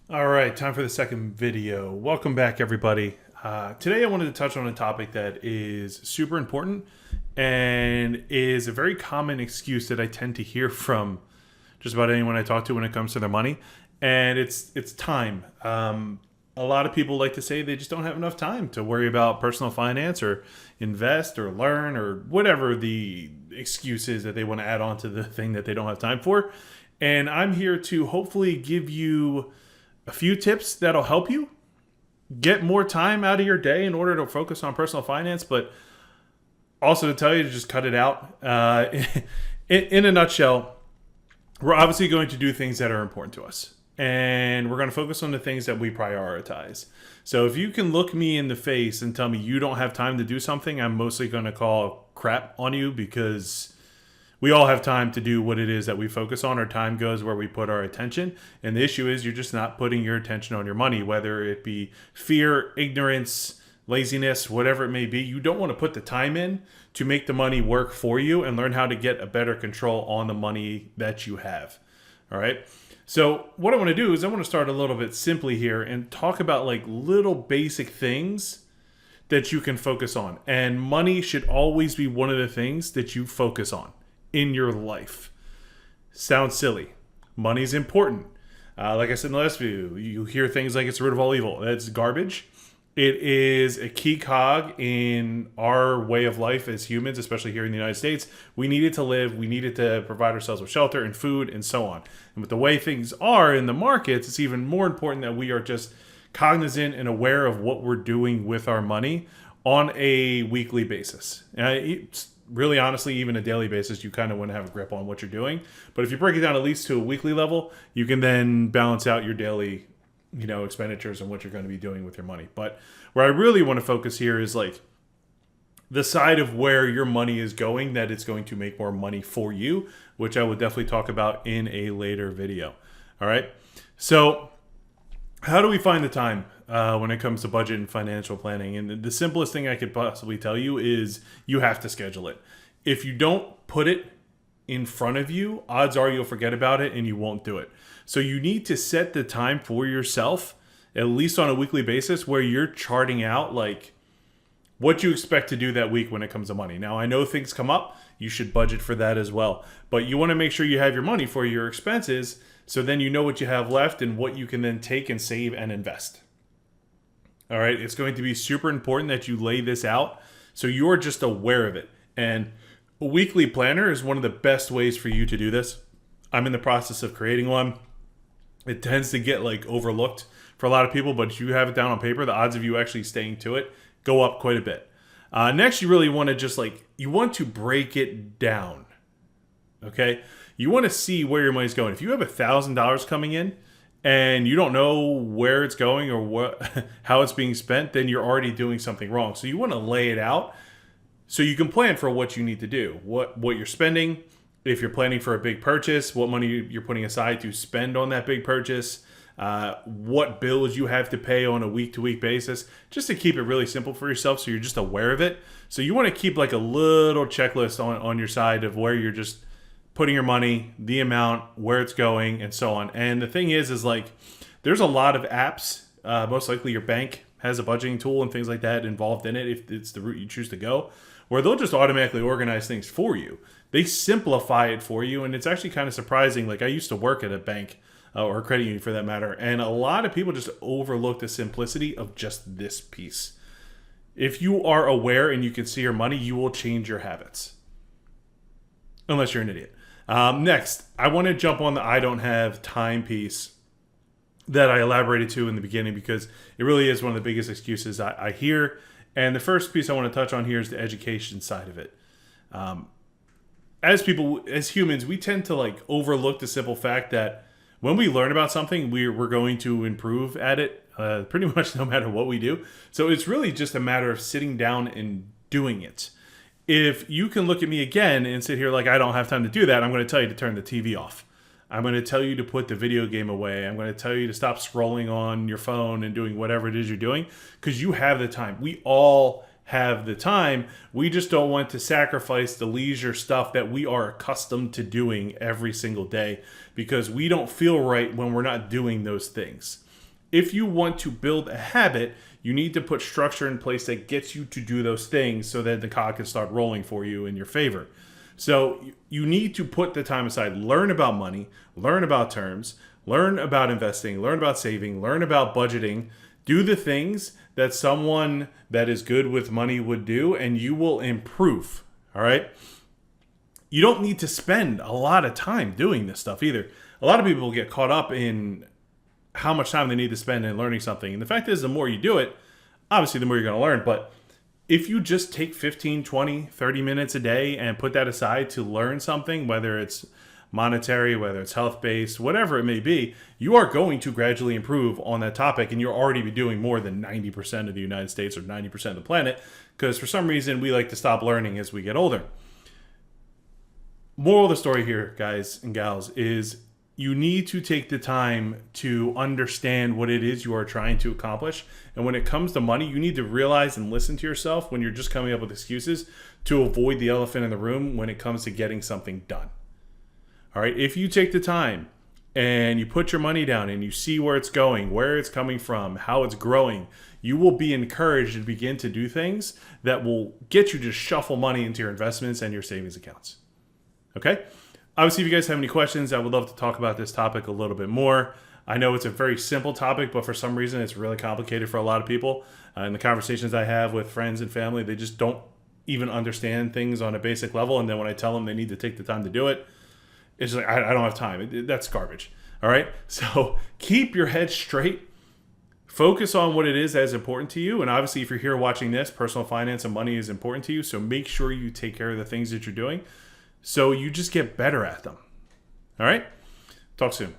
All right, time for the second video. Welcome back, everybody. Today, I wanted to touch on a topic that is super important and is a very common excuse that I tend to hear from just about anyone I talk to when it comes to their money, and it's time. A lot of people like to say they just don't have enough time to worry about personal finance or invest or learn or whatever the excuse is that they want to add on to the thing that they don't have time for. And I'm here to hopefully give you a few tips that'll help you get more time out of your day in order to focus on personal finance, but also to tell you to just cut it out. In a nutshell, we're obviously going to do things that are important to us, and we're going to focus on the things that we prioritize. So if you can look me in the face and tell me you don't have time to do something, I'm mostly going to call crap on you, because we all have time to do what it is that we focus on. Our time goes where we put our attention. And the issue is you're just not putting your attention on your money, whether it be fear, ignorance, laziness, whatever it may be. You don't want to put the time in to make the money work for you and learn how to get a better control on the money that you have. All right. So what I want to do is I want to start a little bit simply here and talk about like little basic things that you can focus on. And money should always be one of the things that you focus on in your life. Sounds silly. Money's important. Like I said in the last video, you hear things like it's the root of all evil. That's garbage. It is a key cog in our way of life as humans, especially here in the United States. We needed to live. We needed to provide ourselves with shelter and food and so on. And with the way things are in the markets, it's even more important that we are just cognizant and aware of what we're doing with our money on a weekly basis. It's really, honestly, even a daily basis, you kind of want to have a grip on what you're doing. But if you break it down at least to a weekly level, you can then balance out your daily, expenditures and what you're going to be doing with your money. But where I really want to focus here is like the side of where your money is going, that it's going to make more money for you, which I will definitely talk about in a later video. All right. So how do we find the time when it comes to budget and financial planning? And the simplest thing I could possibly tell you is you have to schedule it. If you don't put it in front of you, odds are you'll forget about it and you won't do it. So you need to set the time for yourself, at least on a weekly basis, where you're charting out like what you expect to do that week when it comes to money. Now, I know things come up. You should budget for that as well. But you want to make sure you have your money for your expenses, so then you know what you have left and what you can then take and save and invest. All right, it's going to be super important that you lay this out so you're just aware of it. And a weekly planner is one of the best ways for you to do this. I'm in the process of creating one. It tends to get like overlooked for a lot of people, but if you have it down on paper, the odds of you actually staying to it go up quite a bit. Next, you really want to just you want to break it down. Okay? You want to see where your money's going. If you have $1,000 coming in and you don't know where it's going or how it's being spent, then you're already doing something wrong. So you want to lay it out so you can plan for what you need to do, what you're spending. If you're planning for a big purchase, what money you're putting aside to spend on that big purchase, what bills you have to pay on a week-to-week basis, just to keep it really simple for yourself so you're just aware of it. So you want to keep like a little checklist on your side of where you're just putting your money, the amount, where it's going, and so on. And the thing is like there's a lot of apps, most likely your bank has a budgeting tool and things like that involved in it if it's the route you choose to go, where they'll just automatically organize things for you. They simplify it for you, and it's actually kind of surprising. Like I used to work at a bank or a credit union for that matter, and a lot of people just overlook the simplicity of just this piece. If you are aware and you can see your money, you will change your habits. Unless you're an idiot. Next, I want to jump on the I don't have time piece that I elaborated to in the beginning, because it really is one of the biggest excuses I hear. And the first piece I want to touch on here is the education side of it. As people, as humans, we tend to like overlook the simple fact that when we learn about something, we're going to improve at it pretty much no matter what we do. So it's really just a matter of sitting down and doing it. If you can look at me again and sit here like I don't have time to do that, I'm going to tell you to turn the TV off. I'm going to tell you to put the video game away. I'm going to tell you to stop scrolling on your phone and doing whatever it is you're doing, because you have the time. We all have the time. We just don't want to sacrifice the leisure stuff that we are accustomed to doing every single day, because we don't feel right when we're not doing those things. If you want to build a habit, you need to put structure in place that gets you to do those things so that the cog can start rolling for you in your favor. So you need to put the time aside, learn about money, learn about terms, learn about investing, learn about saving, learn about budgeting. Do the things that someone that is good with money would do, and you will improve. All right. You don't need to spend a lot of time doing this stuff either. A lot of people get caught up in how much time they need to spend in learning something. And the fact is, the more you do it, obviously the more you're going to learn. But if you just take 15, 20, 30 minutes a day and put that aside to learn something, whether it's monetary, whether it's health-based, whatever it may be, you are going to gradually improve on that topic, and you're already be doing more than 90% of the United States or 90% of the planet, because for some reason we like to stop learning as we get older. Moral of the story here, guys and gals, is you need to take the time to understand what it is you are trying to accomplish. And when it comes to money, you need to realize and listen to yourself when you're just coming up with excuses to avoid the elephant in the room when it comes to getting something done. All right, if you take the time and you put your money down and you see where it's going, where it's coming from, how it's growing, you will be encouraged to begin to do things that will get you to shuffle money into your investments and your savings accounts. Okay? Obviously, if you guys have any questions, I would love to talk about this topic a little bit more. I know it's a very simple topic, but for some reason, it's really complicated for a lot of people. In the conversations I have with friends and family, they just don't even understand things on a basic level. And then when I tell them they need to take the time to do it, it's like, I don't have time. That's garbage. All right? So keep your head straight. Focus on what it is that is important to you. And obviously, if you're here watching this, personal finance and money is important to you. So make sure you take care of the things that you're doing so you just get better at them. All right? Talk soon.